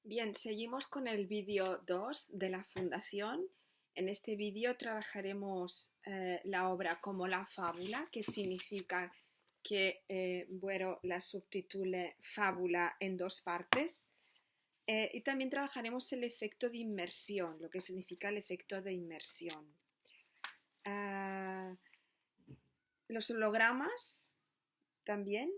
Bien, seguimos con el vídeo 2 de la Fundación. En este vídeo trabajaremos la obra como la fábula, que significa que Buero la subtitule fábula en dos partes. Y también trabajaremos el efecto de inmersión, lo que significa el efecto de inmersión. Los hologramas también.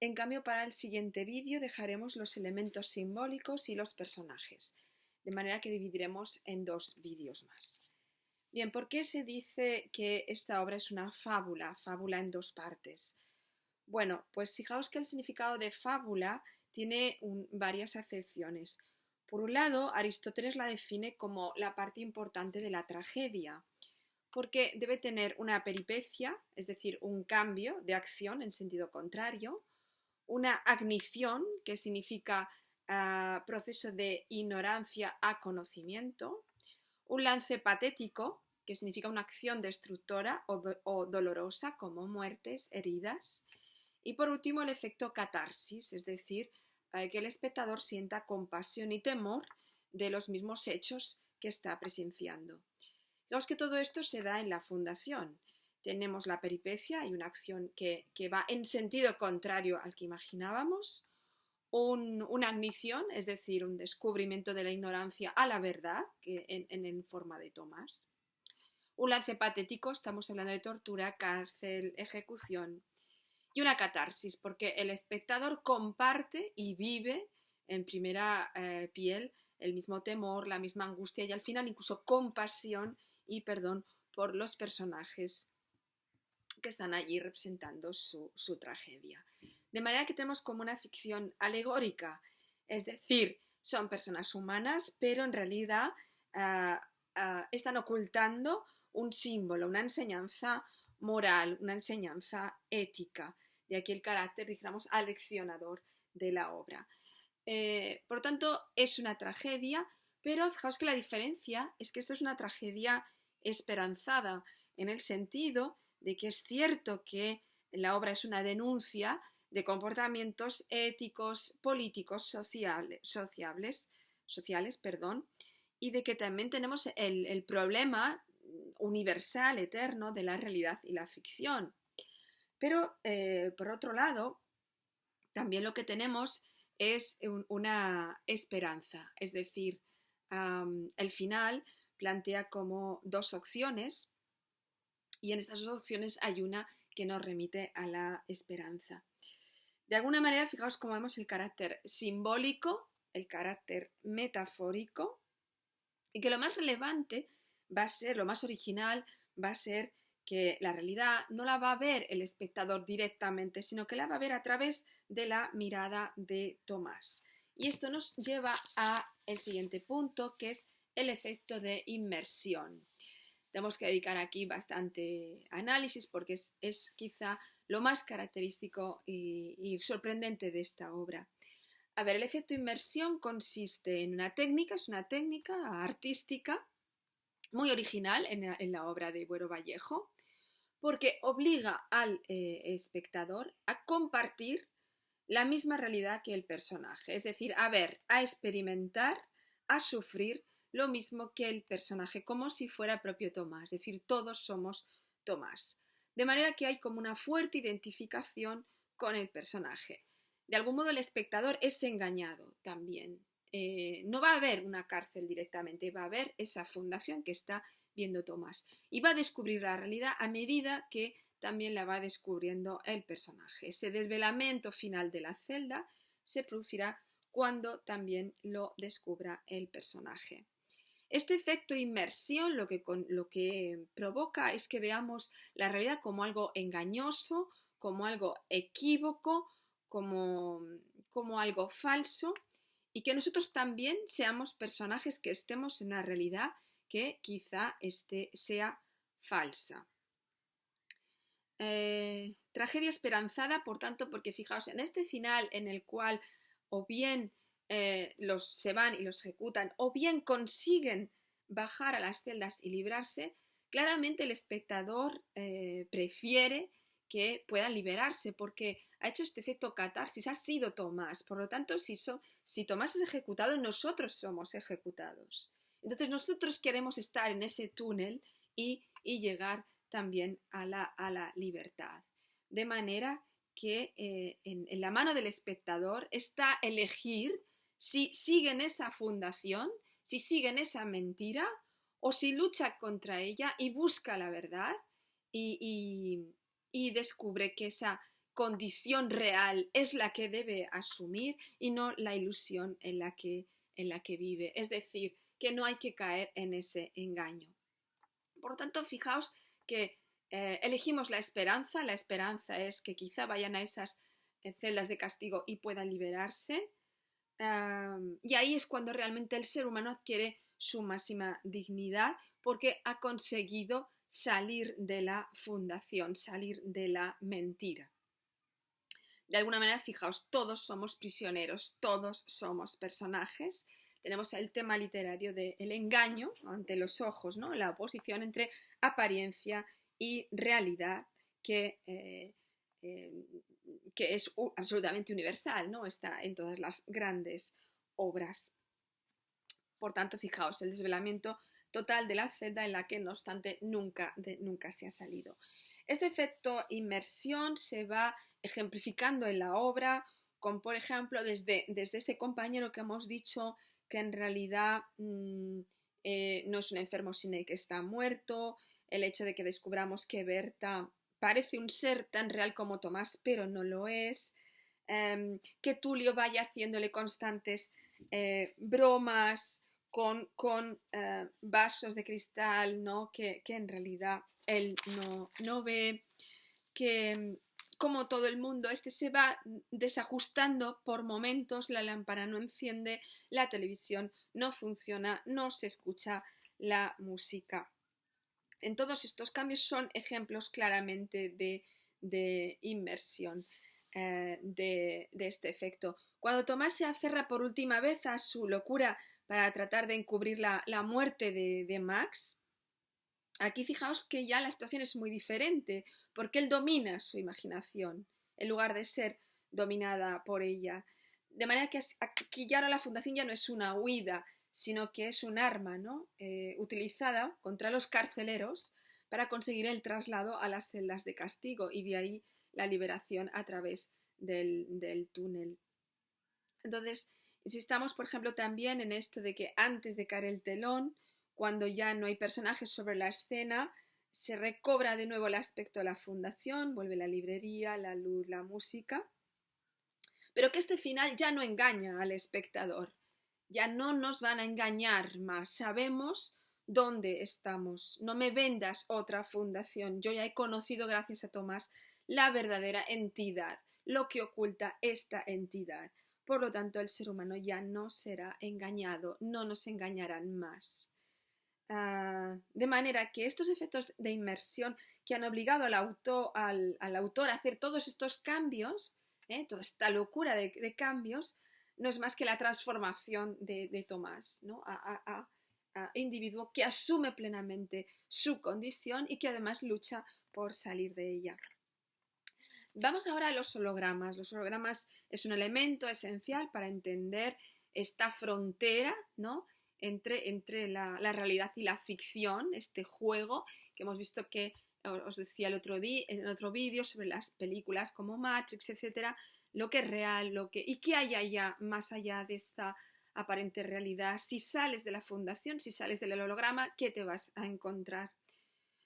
En cambio, para el siguiente vídeo dejaremos los elementos simbólicos y los personajes, de manera que dividiremos en dos vídeos más. Bien, ¿por qué se dice que esta obra es una fábula, fábula en dos partes? Bueno, pues fijaos que el significado de fábula tiene varias acepciones. Por un lado, Aristóteles la define como la parte importante de la tragedia, porque debe tener una peripecia, es decir, un cambio de acción en sentido contrario, una agnición, que significa proceso de ignorancia a conocimiento, un lance patético, que significa una acción destructora o dolorosa, como muertes, heridas, y por último el efecto catarsis, es decir, que el espectador sienta compasión y temor de los mismos hechos que está presenciando. Fijaos que todo esto se da en la fundación. Tenemos la peripecia y una acción que va en sentido contrario al que imaginábamos, una ignición, es decir, un descubrimiento de la ignorancia a la verdad, que en forma de Tomás. Un lance patético, estamos hablando de tortura, cárcel, ejecución. Y una catarsis, porque el espectador comparte y vive en primera piel el mismo temor, la misma angustia y al final incluso compasión y perdón por los personajes que están allí representando su tragedia. De manera que tenemos como una ficción alegórica, es decir, son personas humanas, pero en realidad están ocultando un símbolo, una enseñanza moral, una enseñanza ética. De aquí el carácter, digamos, aleccionador de la obra. Por lo tanto, es una tragedia, pero fijaos que la diferencia es que esto es una tragedia esperanzada, en el sentido de que es cierto que la obra es una denuncia de comportamientos éticos, políticos, sociales, y de que también tenemos el problema universal, eterno, de la realidad y la ficción. Pero, por otro lado, también lo que tenemos es una esperanza, es decir, el final plantea como dos opciones y en estas dos opciones hay una que nos remite a la esperanza. De alguna manera, fijaos cómo vemos el carácter simbólico, el carácter metafórico, y que lo más relevante va a ser, lo más original va a ser que la realidad no la va a ver el espectador directamente, sino que la va a ver a través de la mirada de Tomás. Y esto nos lleva a el siguiente punto, que es el efecto de inmersión. Tenemos que dedicar aquí bastante análisis porque es quizá lo más característico y sorprendente de esta obra. A ver, el efecto inmersión consiste en una técnica, es una técnica artística muy original en la obra de Buero Vallejo, porque obliga al espectador a compartir la misma realidad que el personaje, es decir, a ver, a experimentar, a sufrir lo mismo que el personaje, como si fuera propio Tomás, es decir, todos somos Tomás. De manera que hay como una fuerte identificación con el personaje. De algún modo el espectador es engañado también. No va a haber una cárcel directamente, va a haber esa fundación que está viendo Tomás. Y va a descubrir la realidad a medida que también la va descubriendo el personaje. Ese desvelamiento final de la celda se producirá cuando también lo descubra el personaje. Este efecto inmersión lo que provoca es que veamos la realidad como algo engañoso, como algo equívoco, como algo falso, y que nosotros también seamos personajes que estemos en una realidad que quizá sea falsa. Tragedia esperanzada, por tanto, porque fijaos, en este final en el cual o bien se van y los ejecutan, o bien consiguen bajar a las celdas y librarse, claramente el espectador prefiere que puedan liberarse, porque ha hecho este efecto catarsis, ha sido Tomás. Por lo tanto, si Tomás es ejecutado, nosotros somos ejecutados. Entonces nosotros queremos estar en ese túnel y llegar también a la libertad. De manera que en la mano del espectador está elegir si siguen esa fundación, si siguen esa mentira o si lucha contra ella y busca la verdad y descubre que esa condición real es la que debe asumir y no la ilusión en la que vive. Es decir, que no hay que caer en ese engaño. Por lo tanto, fijaos que elegimos la esperanza es que quizá vayan a esas celdas de castigo y puedan liberarse, y ahí es cuando realmente el ser humano adquiere su máxima dignidad porque ha conseguido salir de la fundación, salir de la mentira. De alguna manera, fijaos, todos somos prisioneros, todos somos personajes. Tenemos el tema literario del engaño ante los ojos, ¿no? La oposición entre apariencia y realidad que es absolutamente universal, ¿no? Está en todas las grandes obras. Por tanto, fijaos, el desvelamiento total de la celda en la que, no obstante, nunca se ha salido. Este efecto inmersión se va ejemplificando en la obra, con, por ejemplo, desde ese compañero que hemos dicho que en realidad no es un enfermo sino que está muerto, el hecho de que descubramos que Berta parece un ser tan real como Tomás, pero no lo es, que Tulio vaya haciéndole constantes bromas con vasos de cristal, ¿no? que en realidad él no ve, que como todo el mundo, se va desajustando por momentos, la lámpara no enciende, la televisión no funciona, no se escucha la música. En todos estos cambios son ejemplos claramente de inmersión, de este efecto. Cuando Tomás se aferra por última vez a su locura para tratar de encubrir la muerte de Max, aquí fijaos que ya la situación es muy diferente, porque él domina su imaginación, en lugar de ser dominada por ella. De manera que aquí ya ahora la fundación ya no es una huida, sino que es un arma, ¿no? Utilizada contra los carceleros para conseguir el traslado a las celdas de castigo y de ahí la liberación a través del túnel. Entonces, insistamos, por ejemplo, también en esto de que antes de caer el telón, cuando ya no hay personajes sobre la escena, se recobra de nuevo el aspecto de la fundación, vuelve la librería, la luz, la música, pero que este final ya no engaña al espectador, ya no nos van a engañar más, sabemos dónde estamos, no me vendas otra fundación, yo ya he conocido gracias a Tomás la verdadera entidad, lo que oculta esta entidad. Por lo tanto, el ser humano ya no será engañado, no nos engañarán más. De manera que estos efectos de inmersión que han obligado al autor a hacer todos estos cambios, toda esta locura de cambios, no es más que la transformación de Tomás, ¿no? a individuo que asume plenamente su condición y que además lucha por salir de ella. Vamos ahora a los hologramas. Los hologramas es un elemento esencial para entender esta frontera, ¿no? entre la realidad y la ficción, este juego que hemos visto que os decía el otro día, en otro vídeo sobre las películas como Matrix, etcétera, lo que es real, y qué hay allá, más allá de esta aparente realidad. Si sales de la fundación, si sales del holograma, ¿qué te vas a encontrar?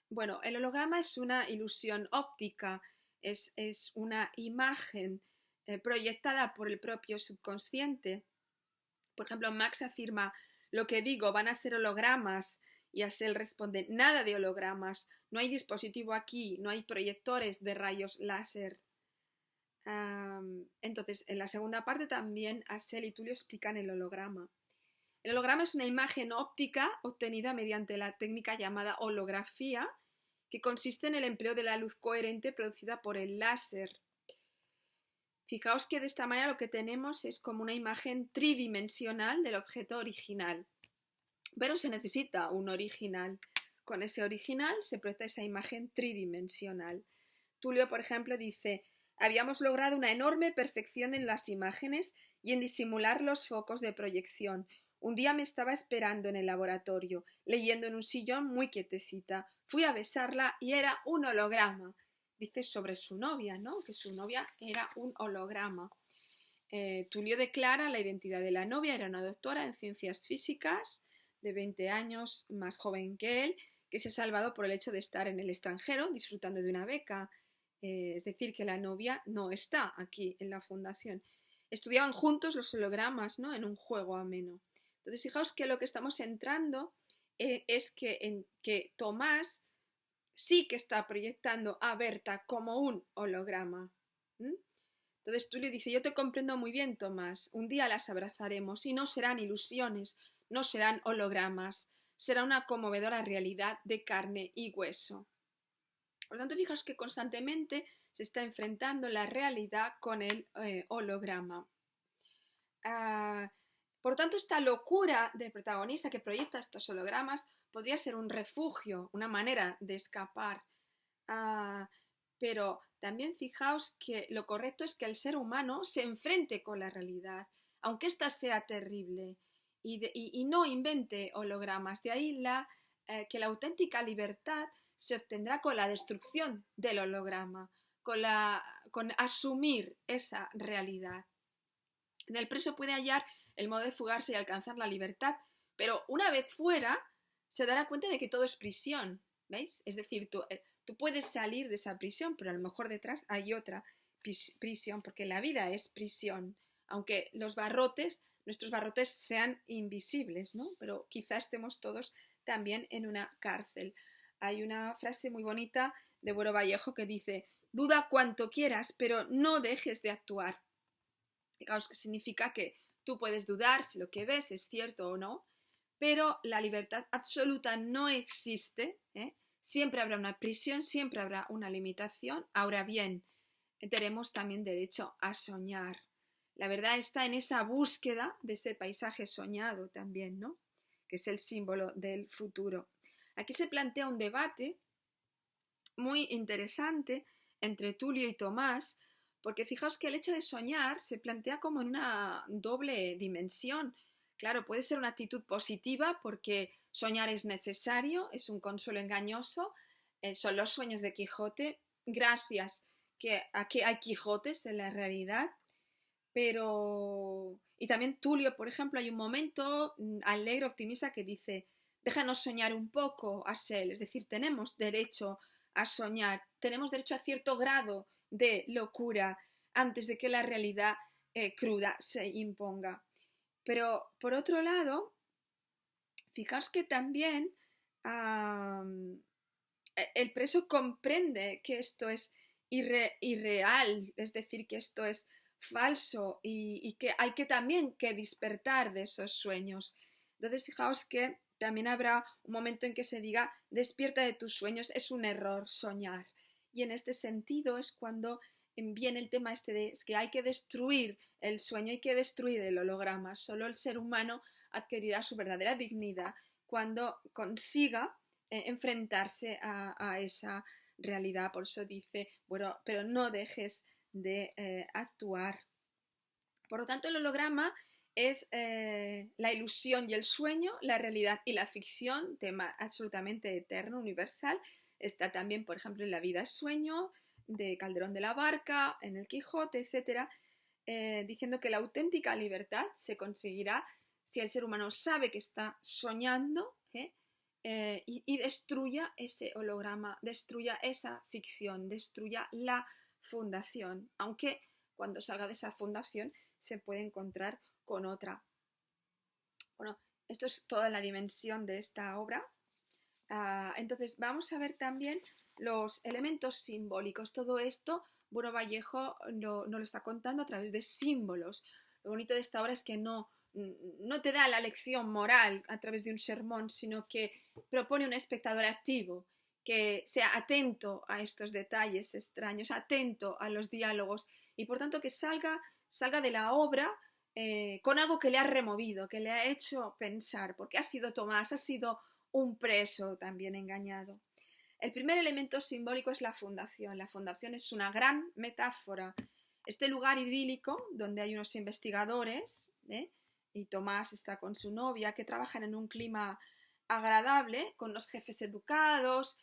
Bueno, el holograma es una ilusión óptica, es una imagen proyectada por el propio subconsciente. Por ejemplo, Max afirma: lo que digo van a ser hologramas, y Asel responde: nada de hologramas, no hay dispositivo aquí, no hay proyectores de rayos láser. Entonces, en la segunda parte también Asel y Tulio explican el holograma. El holograma es una imagen óptica obtenida mediante la técnica llamada holografía, que consiste en el empleo de la luz coherente producida por el láser. Fijaos que de esta manera lo que tenemos es como una imagen tridimensional del objeto original. Pero se necesita un original. Con ese original se proyecta esa imagen tridimensional. Tulio, por ejemplo, dice: Habíamos logrado una enorme perfección en las imágenes y en disimular los focos de proyección. Un día me estaba esperando en el laboratorio, leyendo en un sillón muy quietecita. Fui a besarla y era un holograma. Dice sobre su novia, ¿no? Que su novia era un holograma. Tulio declara la identidad de la novia, era una doctora en ciencias físicas de 20 años más joven que él, que se ha salvado por el hecho de estar en el extranjero disfrutando de una beca. Es decir, que la novia no está aquí en la fundación. Estudiaban juntos los hologramas, ¿no? En un juego ameno. Entonces, fijaos que lo que estamos entrando es que Tomás sí que está proyectando a Berta como un holograma. ¿Mm? Entonces Tulio dice, yo te comprendo muy bien, Tomás, un día las abrazaremos y no serán ilusiones, no serán hologramas, será una conmovedora realidad de carne y hueso. Por lo tanto, fijaos que constantemente se está enfrentando la realidad con el holograma. Por lo tanto, esta locura del protagonista que proyecta estos hologramas podría ser un refugio, una manera de escapar. Pero también fijaos que lo correcto es que el ser humano se enfrente con la realidad, aunque ésta sea terrible, y no invente hologramas. De ahí que la auténtica libertad se obtendrá con la destrucción del holograma, con asumir esa realidad. El preso puede hallar el modo de fugarse y alcanzar la libertad, pero una vez fuera se dará cuenta de que todo es prisión, ¿veis? Es decir, tú puedes salir de esa prisión, pero a lo mejor detrás hay otra prisión, porque la vida es prisión, aunque nuestros barrotes sean invisibles, ¿no? Pero quizá estemos todos también en una cárcel. Hay una frase muy bonita de Buero Vallejo que dice, duda cuanto quieras, pero no dejes de actuar. Fijaos que significa que tú puedes dudar si lo que ves es cierto o no, pero la libertad absoluta no existe, ¿eh? Siempre habrá una prisión, siempre habrá una limitación. Ahora bien, tenemos también derecho a soñar. La verdad está en esa búsqueda de ese paisaje soñado también, ¿no? Que es el símbolo del futuro. Aquí se plantea un debate muy interesante entre Tulio y Tomás, porque fijaos que el hecho de soñar se plantea como en una doble dimensión. Claro, puede ser una actitud positiva porque soñar es necesario, es un consuelo engañoso, son los sueños de Quijote, gracias a que hay Quijotes en la realidad, pero... Y también Tulio, por ejemplo, hay un momento alegre, optimista que dice, déjanos soñar un poco, Asel, es decir, tenemos derecho a soñar, tenemos derecho a cierto grado de locura antes de que la realidad cruda se imponga. Pero por otro lado, fijaos que también el preso comprende que esto es irreal, es decir, que esto es falso y que hay que también que despertar de esos sueños. Entonces, fijaos que también habrá un momento en que se diga, despierta de tus sueños, es un error soñar. Y en este sentido es cuando viene el tema este de que hay que destruir el sueño, hay que destruir el holograma. Solo el ser humano adquirirá su verdadera dignidad cuando consiga enfrentarse a esa realidad. Por eso dice, bueno, pero no dejes de actuar. Por lo tanto, el holograma es la ilusión y el sueño, la realidad y la ficción, tema absolutamente eterno, universal. Está también, por ejemplo, en La vida es sueño, de Calderón de la Barca, en el Quijote, etc., diciendo que la auténtica libertad se conseguirá si el ser humano sabe que está soñando y destruya ese holograma, destruya esa ficción, destruya la fundación, aunque cuando salga de esa fundación se puede encontrar con otra. Bueno, esto es toda la dimensión de esta obra. Entonces vamos a ver también los elementos simbólicos. Todo esto, Buero Vallejo no lo está contando a través de símbolos. Lo bonito de esta obra es que no te da la lección moral a través de un sermón, sino que propone un espectador activo, que sea atento a estos detalles extraños, atento a los diálogos y por tanto que salga de la obra con algo que le ha removido, que le ha hecho pensar, porque ha sido Tomás, ha sido un preso también engañado. El primer elemento simbólico es la fundación. La fundación es una gran metáfora. Este lugar idílico donde hay unos investigadores, y Tomás está con su novia, que trabajan en un clima agradable, con los jefes educados,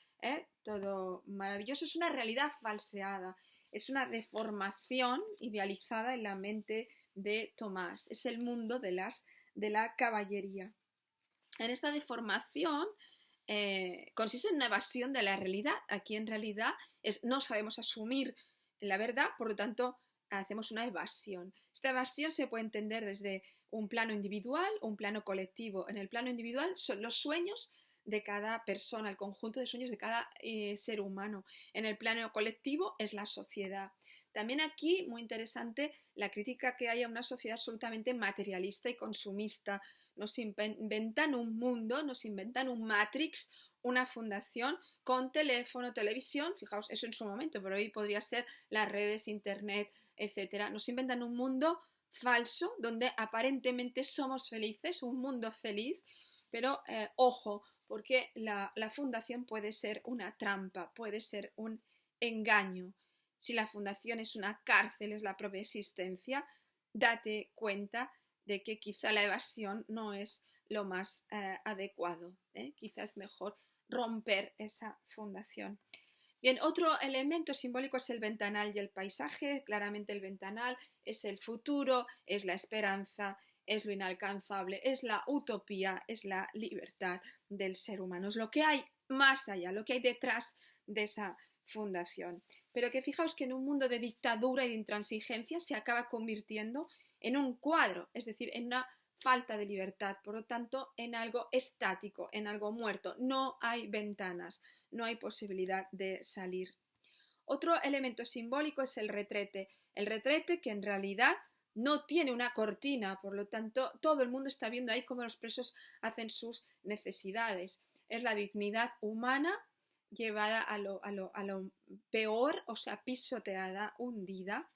todo maravilloso, es una realidad falseada, es una deformación idealizada en la mente de Tomás, es el mundo de la caballería. En esta deformación consiste en una evasión de la realidad. Aquí en realidad no sabemos asumir la verdad, por lo tanto hacemos una evasión. Esta evasión se puede entender desde un plano individual o un plano colectivo. En el plano individual son los sueños de cada persona, el conjunto de sueños de cada ser humano. En el plano colectivo es la sociedad. También aquí, muy interesante, la crítica que hay a una sociedad absolutamente materialista y consumista. Nos inventan un mundo, nos inventan un Matrix, una fundación con teléfono, televisión, fijaos, eso en su momento, pero hoy podría ser las redes, internet, etcétera. Nos inventan un mundo falso donde aparentemente somos felices, un mundo feliz, pero ojo, porque la fundación puede ser una trampa, puede ser un engaño. Si la fundación es una cárcel, es la propia existencia, date cuenta de que quizá la evasión no es lo más adecuado. Quizás es mejor romper esa fundación. Bien, otro elemento simbólico es el ventanal y el paisaje. Claramente el ventanal es el futuro, es la esperanza, es lo inalcanzable, es la utopía, es la libertad del ser humano. Es lo que hay más allá, lo que hay detrás de esa fundación. Pero que fijaos que en un mundo de dictadura y de intransigencia se acaba convirtiendo en un cuadro, es decir, en una falta de libertad, por lo tanto, en algo estático, en algo muerto. No hay ventanas, no hay posibilidad de salir. Otro elemento simbólico es el retrete. El retrete que en realidad no tiene una cortina, por lo tanto, todo el mundo está viendo ahí cómo los presos hacen sus necesidades. Es la dignidad humana llevada a lo peor, o sea, pisoteada, hundida,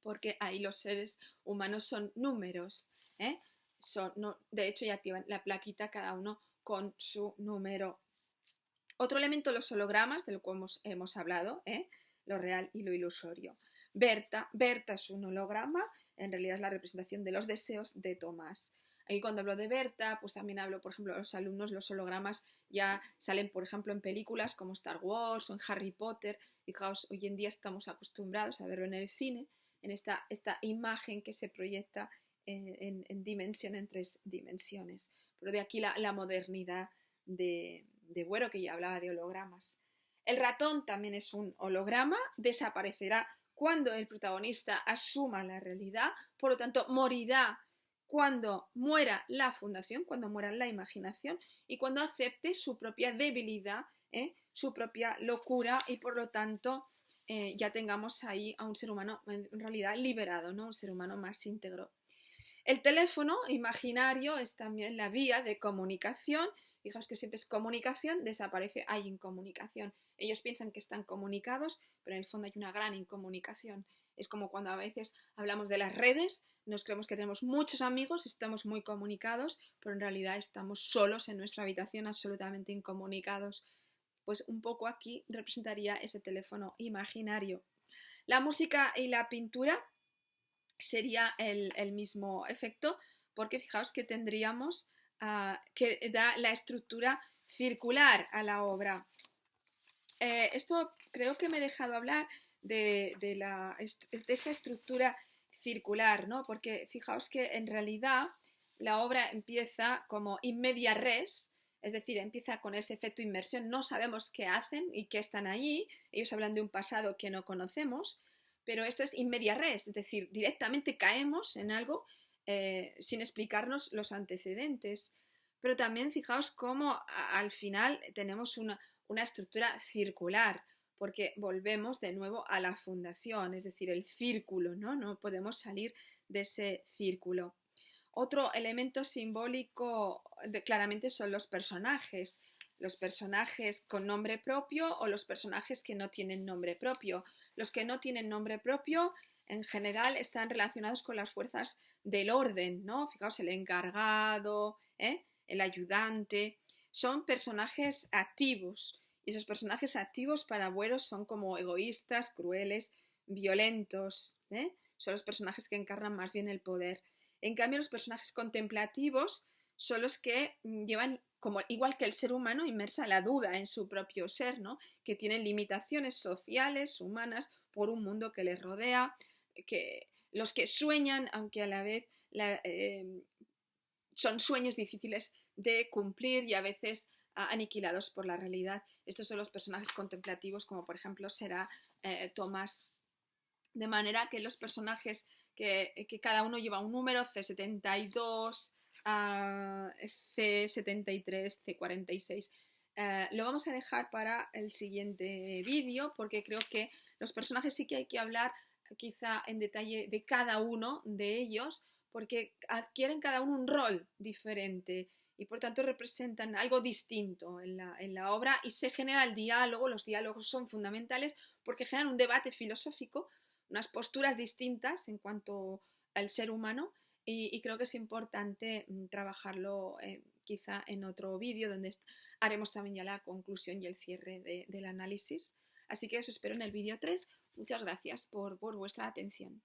porque ahí los seres humanos son números. De hecho, ya activan la plaquita cada uno con su número. Otro elemento, los hologramas, del cual hemos hablado, lo real y lo ilusorio. Berta es un holograma, en realidad es la representación de los deseos de Tomás. Aquí cuando hablo de Berta, pues también hablo, por ejemplo, de los alumnos, los hologramas ya salen, por ejemplo, en películas como Star Wars o en Harry Potter. Fijaos, hoy en día estamos acostumbrados a verlo en el cine, en esta imagen que se proyecta en dimensión, en 3 dimensiones. Pero de aquí la modernidad de Buero, que ya hablaba de hologramas. El ratón también es un holograma, desaparecerá cuando el protagonista asuma la realidad, por lo tanto morirá cuando muera la fundación, cuando muera la imaginación y cuando acepte su propia debilidad, su propia locura y por lo tanto ya tengamos ahí a un ser humano en realidad liberado, ¿no? Un ser humano más íntegro. El teléfono imaginario es también la vía de comunicación. Fijaos que siempre es comunicación, desaparece, hay incomunicación. Ellos piensan que están comunicados, pero en el fondo hay una gran incomunicación. Es como cuando a veces hablamos de las redes, nos creemos que tenemos muchos amigos, estamos muy comunicados, pero en realidad estamos solos en nuestra habitación, absolutamente incomunicados. Pues un poco aquí representaría ese teléfono imaginario. La música y la pintura sería el mismo efecto, porque fijaos que tendríamos que da la estructura circular a la obra. Esto creo que me he dejado hablar de esta estructura circular, ¿no? Porque fijaos que en realidad la obra empieza como in media res, es decir, empieza con ese efecto inmersión, no sabemos qué hacen y qué están allí, ellos hablan de un pasado que no conocemos, pero esto es in media res, es decir, directamente caemos en algo sin explicarnos los antecedentes. Pero también fijaos cómo al final tenemos una estructura circular, porque volvemos de nuevo a la fundación, es decir, el círculo, ¿no? No podemos salir de ese círculo. Otro elemento simbólico claramente son los personajes con nombre propio o los personajes que no tienen nombre propio. Los que no tienen nombre propio en general están relacionados con las fuerzas del orden, ¿no? Fijaos, el encargado, el ayudante, son personajes activos Y esos personajes activos para Bueros son como egoístas, crueles, violentos, ¿eh? Son los personajes que encarnan más bien el poder. En cambio, los personajes contemplativos son los que llevan, como, igual que el ser humano, inmersa la duda en su propio ser, ¿no? Que tienen limitaciones sociales, humanas, por un mundo que les rodea, que los que sueñan, aunque a la vez son sueños difíciles de cumplir y a veces aniquilados por la realidad. Estos son los personajes contemplativos, como por ejemplo será Tomás. De manera que los personajes que cada uno lleva un número, C72, C73, C46. Lo vamos a dejar para el siguiente vídeo porque creo que los personajes sí que hay que hablar quizá en detalle de cada uno de ellos porque adquieren cada uno un rol diferente y por tanto representan algo distinto en la obra y se genera el diálogo. Los diálogos son fundamentales porque generan un debate filosófico, unas posturas distintas en cuanto al ser humano y creo que es importante trabajarlo quizá en otro vídeo donde haremos también ya la conclusión y el cierre del análisis. Así que os espero en el vídeo 3. Muchas gracias por vuestra atención.